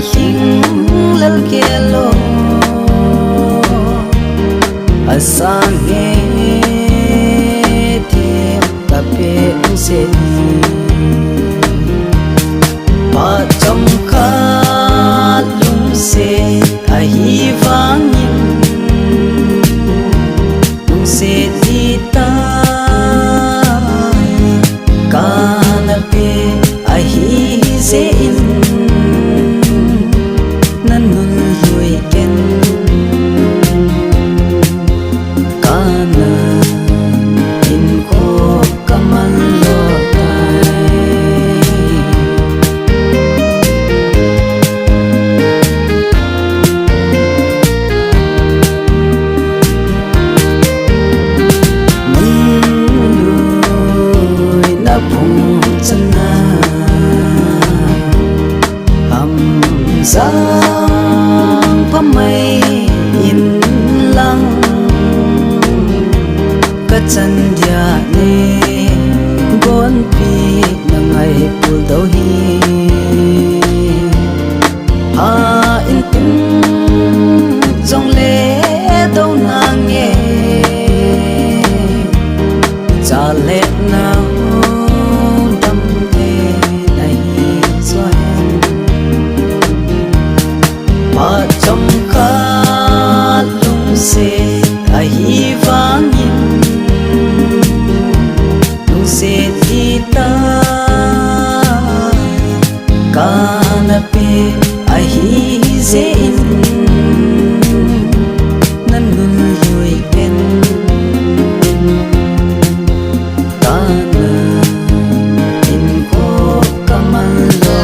hling lal kelo asang nge thiệp ta pe se pa trong kha lung se a hi vang lung se ti ta kana pe a hi se in nan nun lui ken kana in ko kaman lo giang phá mây in lăng cất chân dia ne gon pi na ngày ul đâu hi ha in tin trong lẽ đâu nàng nghe cha lẽ nào đâm thế này xoay mà trong khá lung se a hi vang in lung se ti ta kana pe a hi ze in nan nun lui ken kana in ko kaman lo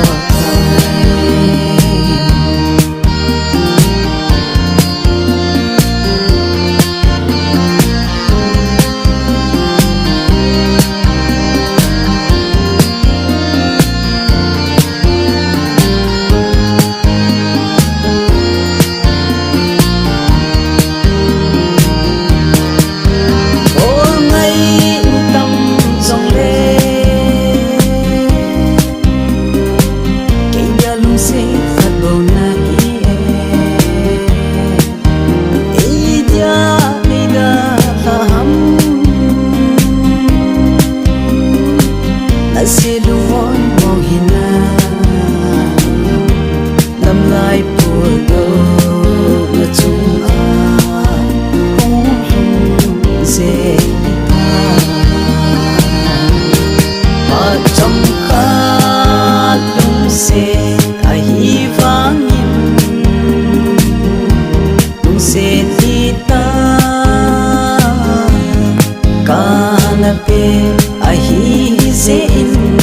se luon mo hina lam lai pur do na chung a se ma trong kha lung se a hi vang lung se ti ta kana pe a hi se in